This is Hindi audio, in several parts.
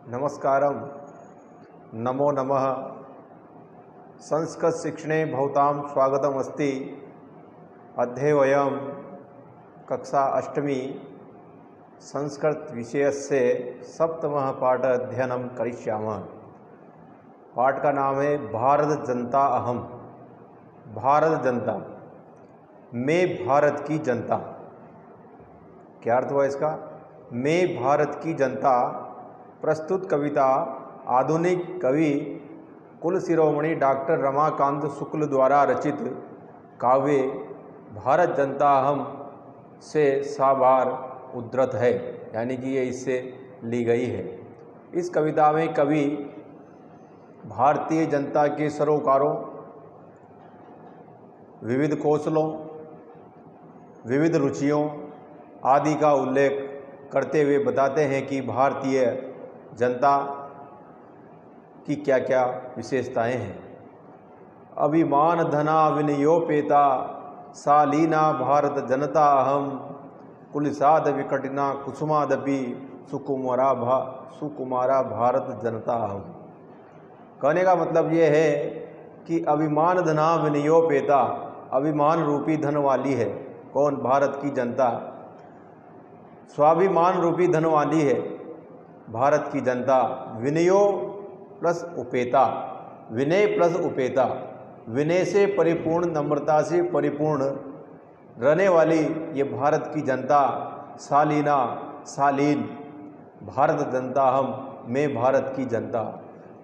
नमस्कारम, नमो नमः। संस्कृत शिक्षणे भवतां स्वागतम अस्ति। अद्य वयं कक्षा अष्टमी संस्कृत विषयस्य सप्तमः पाठ अध्ययनं करिष्यामः। पाठ का नाम है भारत जनता अहम। भारत जनता, मैं भारत की जनता। क्या अर्थ हुआ इसका? मैं भारत की जनता प्रस्तुत कविता आधुनिक कवि कुल शिरोमणि डॉक्टर रमाकांत शुक्ल द्वारा रचित काव्य भारत जनता अहम से साबार उद्धृत है, यानी कि ये इससे ली गई है। इस कविता में कवि भारतीय जनता के सरोकारों, विविध कौशलों, विविध रुचियों आदि का उल्लेख करते हुए बताते हैं कि भारतीय जनता की क्या क्या विशेषताएं हैं। अभिमान धना विनयोपेता शालीना भारत जनता अहम कुलसाद विकटिना कुसुमादपि सुकुमारा भारत जनता अहम। कहने का मतलब ये है कि अभिमान धना विनयोपेता, अभिमान रूपी धन वाली है। कौन? भारत की जनता। स्वाभिमान रूपी धन वाली है भारत की जनता। विनयो प्लस उपेता, विनय प्लस उपेता, विनय से परिपूर्ण, नम्रता से परिपूर्ण रहने वाली ये भारत की जनता। शालीना, शालीन, भारत जनता हम, मैं भारत की जनता।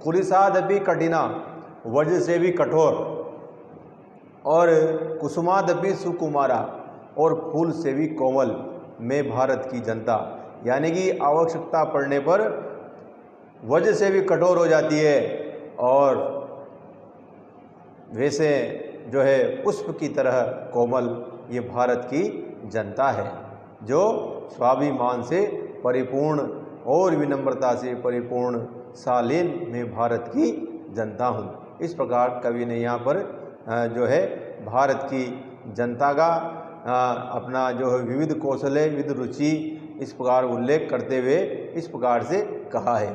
कुलिसादपि कठिना, वज्र से भी कठोर, और कुसुमादपि सुकुमारा, और फूल से भी कोमल, मैं भारत की जनता। यानी कि आवश्यकता पड़ने पर वज्र से भी कठोर हो जाती है और वैसे जो है पुष्प की तरह कोमल ये भारत की जनता है, जो स्वाभिमान से परिपूर्ण और विनम्रता से परिपूर्ण शालीन मैं भारत की जनता हूँ। इस प्रकार कवि ने यहाँ पर जो है भारत की जनता का अपना जो है विविध कौशल है, विविध रुचि, इस प्रकार उल्लेख करते हुए इस प्रकार से कहा है।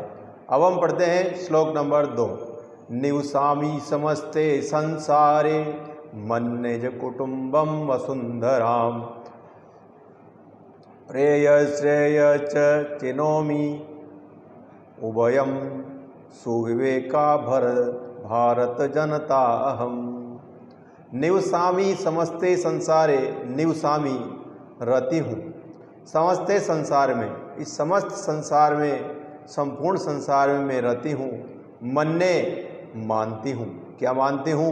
अब हम पढ़ते हैं श्लोक नंबर 2। निवसामि समस्ते संसारे मन्यज कुटुंबम वसुंधराम प्रेय श्रेय च चिनोमि उभयम सुविवेका भारत जनता अहम। निवसामि समस्ते संसारे, निवसामि रहती हूँ, समस्ते संसार में, इस समस्त संसार में, संपूर्ण संसार में मैं रहती हूँ। मन्ने, मानती हूँ। क्या मानती हूँ?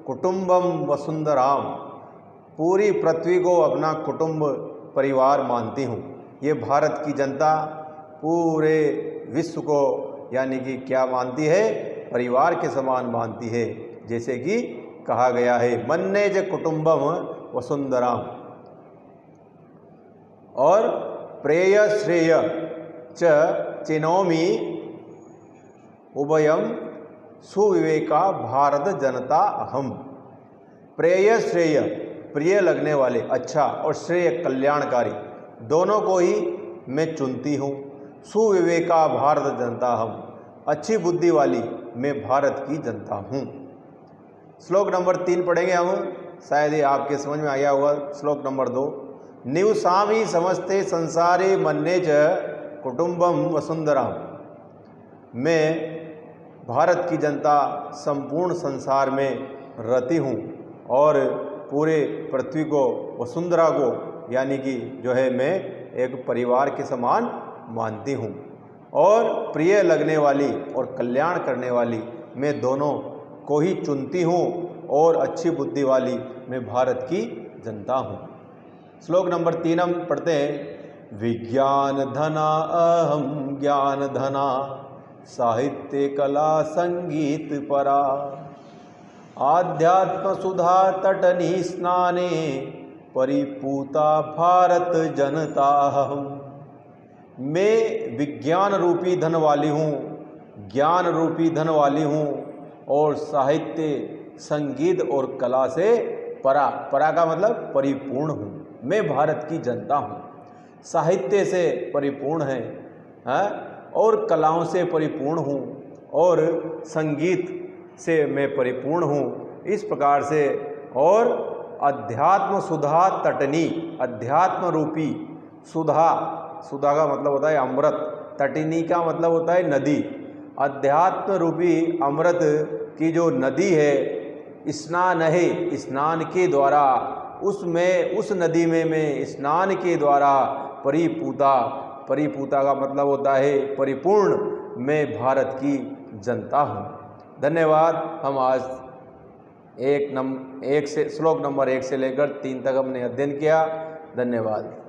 कुटुंबम वसुंधराम, पूरी पृथ्वी को अपना कुटुंब परिवार मानती हूँ। ये भारत की जनता पूरे विश्व को यानी कि क्या मानती है? परिवार के समान मानती है। जैसे कि कहा गया है मन्ने ज कुटुंबम वसुंधराम, और प्रेय श्रेय च चिनोमि उभयम सुविवेका भारत जनता अहम। प्रेय श्रेय, प्रिय लगने वाले, अच्छा, और श्रेय कल्याणकारी, दोनों को ही मैं चुनती हूँ। सुविवेका भारत जनता हम, अच्छी बुद्धि वाली मैं भारत की जनता हूँ। श्लोक नंबर 3 पढ़ेंगे हम, शायद ये आपके समझ में आया होगा। श्लोक नंबर 2। निवसामि समस्ते संसारे मन्ये च कुटुंबम वसुंधराम। मैं भारत की जनता संपूर्ण संसार में रहती हूँ और पूरे पृथ्वी को, वसुंधरा को, यानी कि जो है मैं एक परिवार के समान मानती हूँ। और प्रिय लगने वाली और कल्याण करने वाली मैं दोनों को ही चुनती हूँ, और अच्छी बुद्धि वाली मैं भारत की जनता हूँ। श्लोक नंबर 3 हम पढ़ते हैं। विज्ञान धना अहम ज्ञान धना साहित्य कला संगीत परा आध्यात्म सुधा तटनी स्नाने परिपूता भारत जनता अहम। मैं विज्ञान रूपी धन वाली हूँ, ज्ञान रूपी धन वाली हूँ, और साहित्य, संगीत और कला से परा, परा का मतलब परिपूर्ण हूँ। मैं भारत की जनता हूँ, साहित्य से परिपूर्ण है, और कलाओं से परिपूर्ण हूँ और संगीत से मैं परिपूर्ण हूँ। इस प्रकार से और अध्यात्म सुधा तटनी, अध्यात्म रूपी सुधा, सुधा का मतलब होता है अमृत, तटिनी का मतलब होता है नदी। अध्यात्म रूपी अमृत की जो नदी है, स्नान है, स्नान के द्वारा उसमें, उस नदी में मैं स्नान के द्वारा परिपूता, परिपूता का मतलब होता है परिपूर्ण, मैं भारत की जनता हूँ। धन्यवाद। हम आज श्लोक नंबर 1 से लेकर 3 तक हमने अध्ययन किया। धन्यवाद।